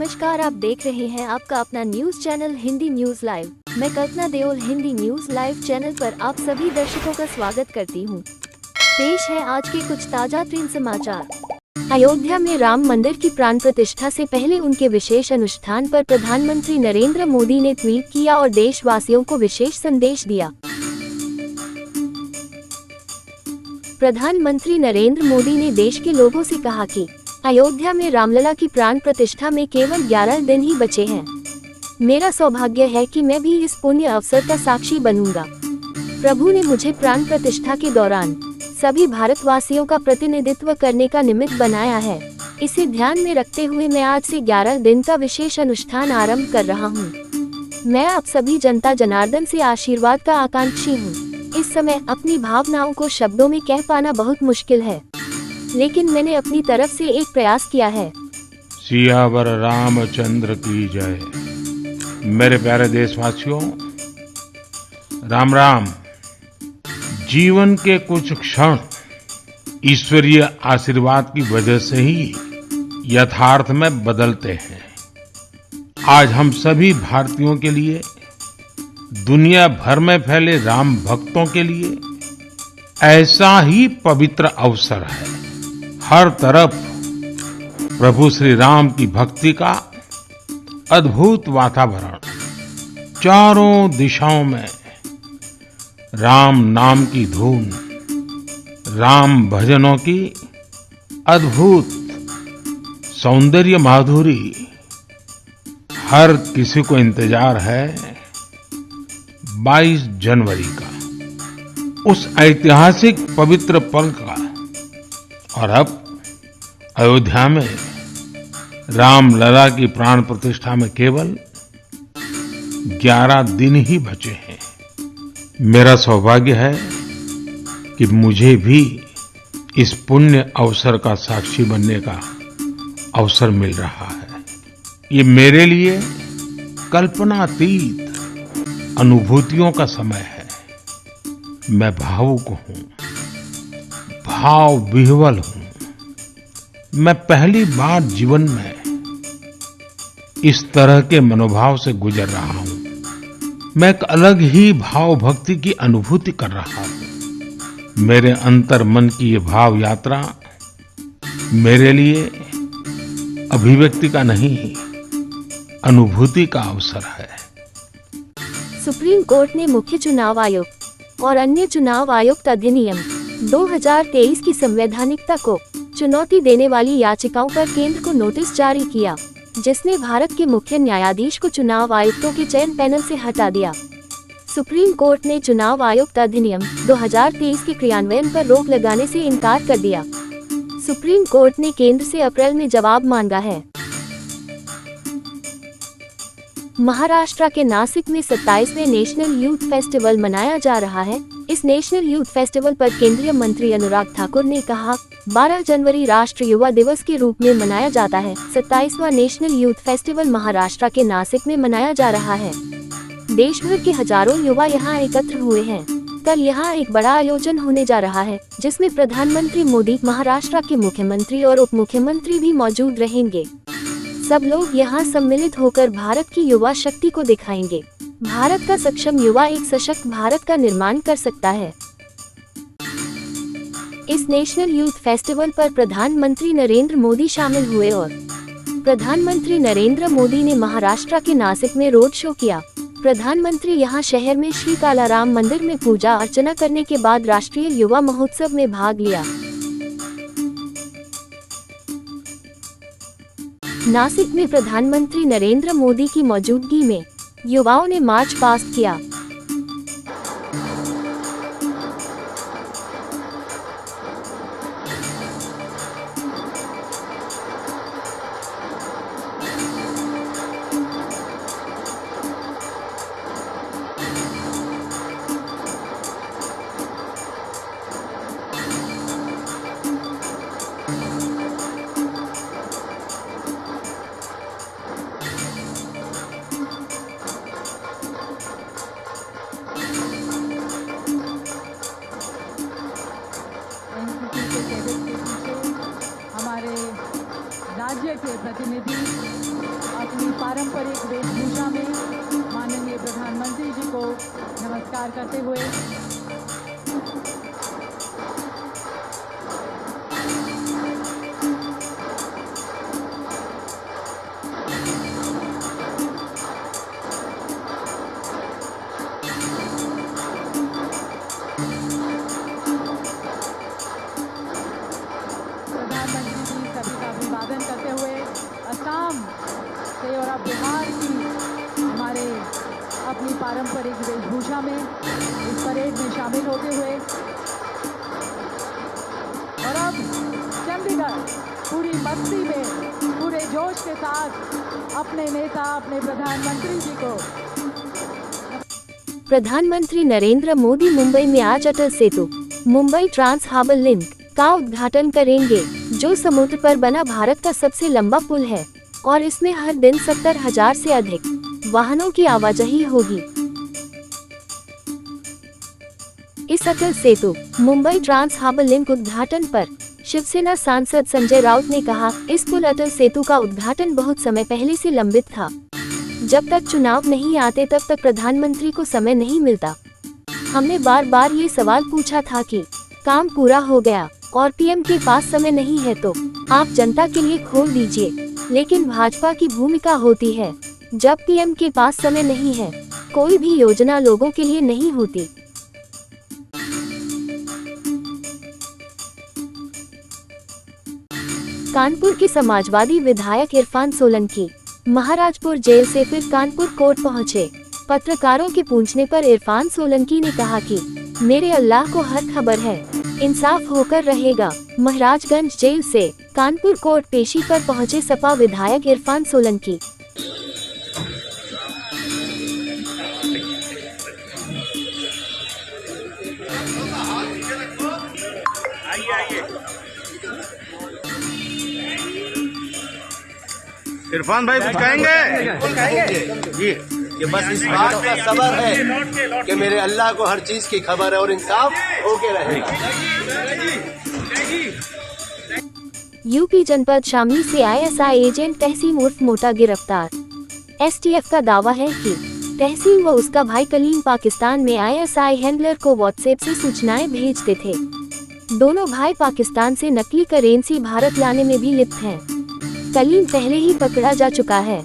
नमस्कार, आप देख रहे हैं आपका अपना news channel Hindi news live. मैं Kalpana Deol Hindi news live channel पर आप सभी दर्शकों का स्वागत करती हूं। पेश है आज के कुछ ताजा ट्रेन समाचार। अयोध्या में राम मंदिर की प्राण प्रतिष्ठा से पहले उनके विशेष अनुष्ठान पर प्रधानमंत्री नरेंद्र मोदी ने ट्वीट किया और देशवासियों को विशेष संदेश दिया। प्रधानमंत्री नरेंद्र मोदी ने देश के लोगों से कहा कि अयोध्या में रामलला की प्राण प्रतिष्ठा में केवल 11 दिन ही बचे हैं। मेरा सौभाग्य है कि मैं भी इस पुण्य अवसर का साक्षी बनूंगा। प्रभु ने मुझे प्राण प्रतिष्ठा के दौरान सभी भारतवासियों का प्रतिनिधित्व करने का निमित्त बनाया है। इसे ध्यान में रखते हुए मैं आज से 11 दिन का विशेष अनुष्ठान आरंभ कर रहा हूँ। मैं आप सभी जनता जनार्दन से आशीर्वाद का आकांक्षी हूँ। इस समय अपनी भावनाओं को शब्दों में कह पाना बहुत मुश्किल है, लेकिन मैंने अपनी तरफ से एक प्रयास किया है। सियावर रामचंद्र की जय। मेरे प्यारे देशवासियों, राम राम। जीवन के कुछ क्षण ईश्वरीय आशीर्वाद की वजह से ही यथार्थ में बदलते हैं। आज हम सभी भारतीयों के लिए, दुनिया भर में फैले राम भक्तों के लिए ऐसा ही पवित्र अवसर है। हर तरफ प्रभु श्री राम की भक्ति का अद्भुत वातावरण, चारों दिशाओं में राम नाम की धून, राम भजनों की अद्भुत सौंदर्य माधुरी। हर किसी को इंतजार है 22 जनवरी का, उस ऐतिहासिक पवित्र पल का। और अब अयोध्या में रामलला की प्राण प्रतिष्ठा में केवल 11 दिन ही बचे हैं। मेरा सौभाग्य है कि मुझे भी इस पुण्य अवसर का साक्षी बनने का अवसर मिल रहा है। ये मेरे लिए कल्पनातीत अनुभूतियों का समय है। मैं भावुक हूँ, भाव विह्वल हूँ। मैं पहली बार जीवन में इस तरह के मनोभाव से गुजर रहा हूँ। मैं एक अलग ही भाव भक्ति की अनुभूति कर रहा हूँ। मेरे अंतर मन की ये भाव यात्रा मेरे लिए अभिव्यक्ति का नहीं, अनुभूति का अवसर है। सुप्रीम कोर्ट ने मुख्य चुनाव आयुक्त और अन्य चुनाव आयुक्त अधिनियम 2023 की संवैधानिकता को चुनौती देने वाली याचिकाओं पर केंद्र को नोटिस जारी किया, जिसने भारत के मुख्य न्यायाधीश को चुनाव आयुक्तों के चयन पैनल से हटा दिया। सुप्रीम कोर्ट ने चुनाव आयुक्त अधिनियम 2023 के क्रियान्वयन पर रोक लगाने से इनकार कर दिया। सुप्रीम कोर्ट ने केंद्र से अप्रैल में जवाब मांगा है। महाराष्ट्र के नासिक में 27वें नेशनल यूथ फेस्टिवल मनाया जा रहा है। इस नेशनल यूथ फेस्टिवल पर केंद्रीय मंत्री अनुराग ठाकुर ने कहा, 12 जनवरी राष्ट्रीय युवा दिवस के रूप में मनाया जाता है। 27वां नेशनल यूथ फेस्टिवल महाराष्ट्र के नासिक में मनाया जा रहा है। देश भर के हजारों युवा यहाँ एकत्र हुए हैं। कल यहाँ एक बड़ा आयोजन होने जा रहा है, जिसमें प्रधानमंत्री मोदी, महाराष्ट्र के मुख्यमंत्री और उप मुख्यमंत्री भी मौजूद रहेंगे। सब लोग यहाँ सम्मिलित होकर भारत की युवा शक्ति को दिखाएंगे। भारत का सक्षम युवा एक सशक्त भारत का निर्माण कर सकता है। इस नेशनल यूथ फेस्टिवल पर प्रधानमंत्री नरेंद्र मोदी शामिल हुए और प्रधानमंत्री नरेंद्र मोदी ने महाराष्ट्र के नासिक में रोड शो किया। प्रधानमंत्री यहाँ शहर में श्री कालाराम मंदिर में पूजा अर्चना करने के बाद राष्ट्रीय युवा महोत्सव में भाग लिया। नासिक में प्रधानमंत्री नरेंद्र मोदी की मौजूदगी में युवाओं ने मार्च पास्ट किया। राज्य के प्रतिनिधि अपनी पारंपरिक वेशभूषा में माननीय प्रधानमंत्री जी को नमस्कार करते हुए प्रधानमंत्री जी सभी का अभिवादन करते हुए असम से और अब बिहार की हमारे अपनी पारंपरिक वेशभूषा में इस परेड में शामिल होते हुए और अब चंडीगढ़ पूरी मस्ती में पूरे जोश के साथ अपने नेता अपने प्रधानमंत्री जी को। प्रधानमंत्री नरेंद्र मोदी मुंबई में आज Atal Setu Mumbai trans harbour link का उद्घाटन करेंगे, जो समुद्र पर बना भारत का सबसे लंबा पुल है और इसमें हर दिन 70,000 से अधिक वाहनों की आवाजाही होगी। इस Atal Setu Mumbai trans harbour link उद्घाटन पर शिवसेना सांसद संजय राउत ने कहा, इस पुल अटल सेतु का उद्घाटन बहुत समय पहले से लंबित था। जब तक चुनाव नहीं आते तब तक प्रधानमंत्री को समय नहीं मिलता। हमने बार बार ये सवाल पूछा था कि काम पूरा हो गया और पीएम के पास समय नहीं है तो आप जनता के लिए खोल दीजिए, लेकिन भाजपा की भूमिका होती है जब पीएम के पास समय नहीं है, कोई भी योजना लोगों के लिए नहीं होती। कानपुर के समाजवादी विधायक इरफान सोलंकी महाराजपुर जेल से फिर कानपुर कोर्ट पहुंचे। पत्रकारों के पूछने पर इरफान सोलंकी ने कहा कि मेरे अल्लाह को हर खबर है, इंसाफ होकर रहेगा। महाराजगंज जेल से कानपुर कोर्ट पेशी पर पहुंचे सपा विधायक इरफान सोलंकी। इरफान भाई कुछ कहेंगे? जी, ये बस इस बात का सबर है कि मेरे अल्लाह को हर चीज की खबर है और इंसाफ होके रहेगा। यूपी जनपद शामली से आईएसआई एजेंट तहसीन उर्फ मोटा गिरफ्तार। एसटीएफ का दावा है कि तहसीन व उसका भाई कलीम पाकिस्तान में आईएसआई हैंडलर को व्हाट्सएप से सूचनाएं भेजते थे। दोनों भाई पाकिस्तान से नकली करेंसी भारत लाने में भी लिप्त हैं। कलीम पहले ही पकड़ा जा चुका है।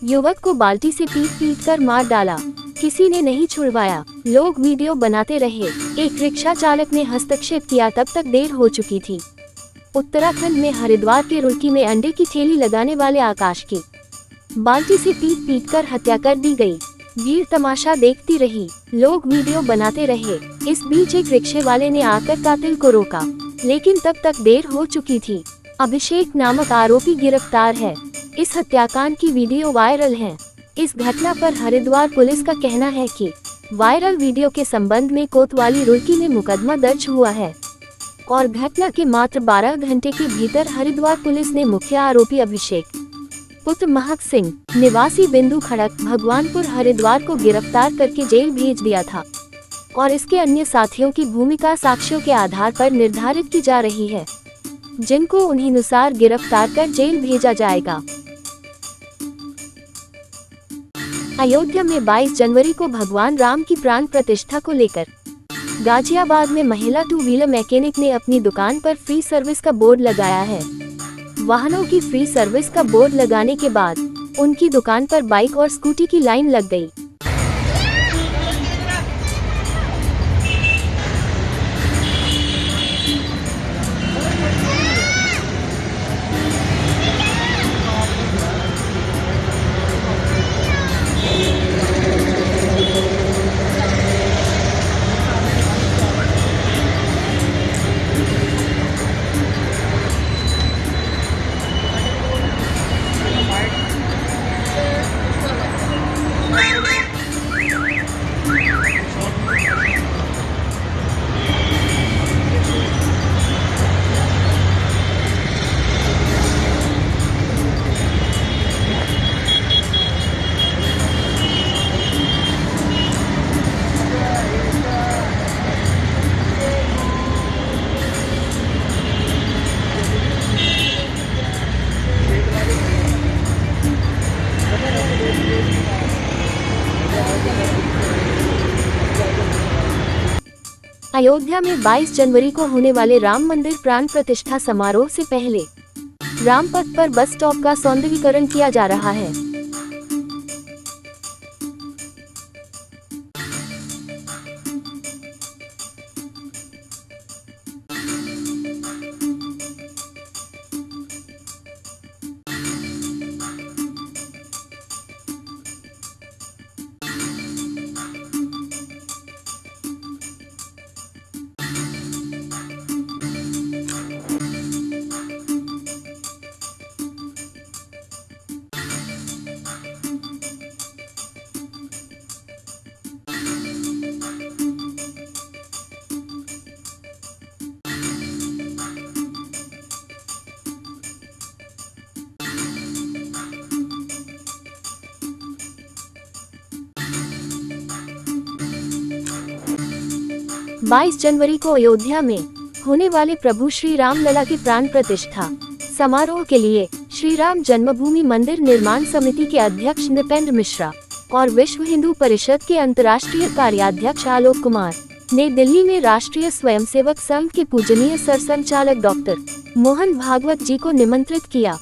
युवक को बाल्टी से पीट कर मार डाला, किसी ने नहीं छुड़वाया, लोग वीडियो बनाते रहे। एक रिक्शा चालक ने हस्तक्षेप किया, तब तक देर हो चुकी थी। उत्तराखंड में हरिद्वार के रुड़की में अंडे की ठेली लगाने वाले आकाश की बाल्टी से पीट कर हत्या कर दी गई। भीड़ तमाशा देखती रही, लोग वीडियो बनाते रहे। इस बीच एक रिक्शे वाले ने आकर कातिल को रोका, लेकिन तब तक देर हो चुकी थी। अभिषेक नामक आरोपी गिरफ्तार है। इस हत्याकांड की वीडियो वायरल है। इस घटना पर हरिद्वार पुलिस का कहना है कि वायरल वीडियो के संबंध में कोतवाली रुड़की में मुकदमा दर्ज हुआ है और घटना के मात्र 12 घंटे के भीतर हरिद्वार पुलिस ने मुख्य आरोपी अभिषेक पुत्र महक सिंह निवासी बिंदु खड़क भगवानपुर हरिद्वार को गिरफ्तार करके जेल भेज दिया था और इसके अन्य साथियों की भूमिका साक्ष्यों के आधार पर निर्धारित की जा रही है, जिनको उन्हीं अनुसार गिरफ्तार कर जेल भेजा जाएगा। अयोध्या में 22 जनवरी को भगवान राम की प्राण प्रतिष्ठा को लेकर गाजियाबाद में महिला 2 व्हीलर मैकेनिक ने अपनी दुकान पर फ्री सर्विस का बोर्ड लगाया है। वाहनों की फ्री सर्विस का बोर्ड लगाने के बाद उनकी दुकान पर बाइक और स्कूटी की लाइन लग गई। अयोध्या में 22 जनवरी को होने वाले राम मंदिर प्राण प्रतिष्ठा समारोह से पहले रामपथ पर बस स्टॉप का सौंदर्यीकरण किया जा रहा है। 22 जनवरी को अयोध्या में होने वाले प्रभु श्री राम लला के प्राण प्रतिष्ठा समारोह के लिए श्री राम जन्मभूमि मंदिर निर्माण समिति के अध्यक्ष नृपेंद्र मिश्रा और विश्व हिंदू परिषद के अंतर्राष्ट्रीय कार्याध्यक्ष आलोक कुमार ने दिल्ली में राष्ट्रीय स्वयंसेवक संघ के पूजनीय सरसंघचालक डॉक्टर मोहन भागवत जी को निमंत्रित किया।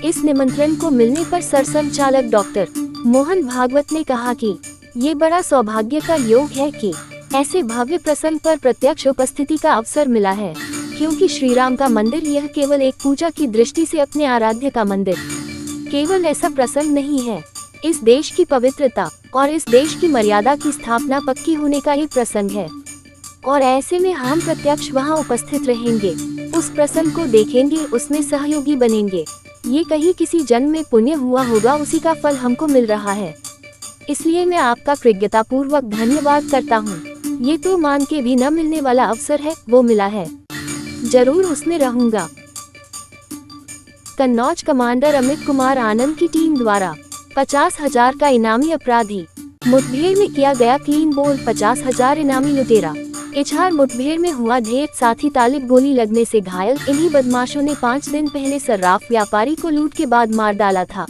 इस निमंत्रण को मिलने पर सरसंघचालक डॉक्टर मोहन भागवत ने कहा कि ये बड़ा सौभाग्य का योग है कि ऐसे भव्य प्रसंग पर प्रत्यक्ष उपस्थिति का अवसर मिला है, क्योंकि श्री राम का मंदिर यह केवल एक पूजा की दृष्टि से अपने आराध्य का मंदिर केवल ऐसा प्रसंग नहीं है। इस देश की पवित्रता और इस देश की मर्यादा की स्थापना पक्की होने का ये प्रसंग है और ऐसे में हम प्रत्यक्ष वहाँ उपस्थित रहेंगे, उस प्रसंग को देखेंगे, उसमें सहयोगी बनेंगे। ये कहीं किसी जन्म में पुण्य हुआ होगा, उसी का फल हमको मिल रहा है। इसलिए मैं आपका कृतज्ञतापूर्वक धन्यवाद करता हूँ। ये तो मान के भी न मिलने वाला अवसर है, वो मिला है, जरूर उसमें रहूंगा। कन्नौज कमांडर अमित कुमार आनंद की टीम द्वारा 50,000 का इनामी अपराधी मुठभेड़ में किया गया क्लीन बोल्ड। 50,000 इनामी लुटेरा। इछार मुठभेड़ में हुआ ढेर, साथी तालिब गोली लगने से घायल। इन्हीं बदमाशों ने 5 दिन पहले सर्राफ व्यापारी को लूट के बाद मार डाला था।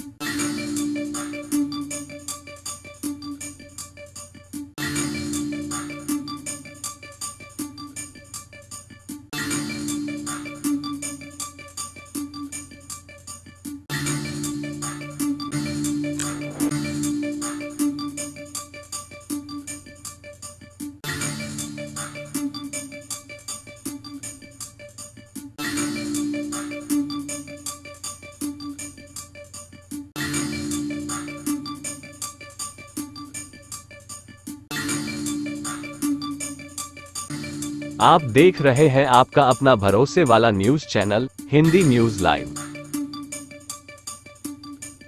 आप देख रहे हैं आपका अपना भरोसे वाला news channel Hindi news live.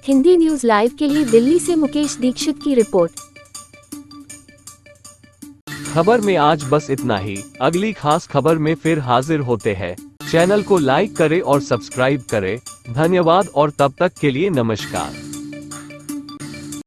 Hindi news live के लिए दिल्ली से मुकेश दीक्षित की रिपोर्ट। खबर में आज बस इतना ही। अगली खास खबर में फिर हाजिर होते हैं। चैनल को लाइक करें और सब्सक्राइब करें। धन्यवाद और तब तक के लिए नमस्कार।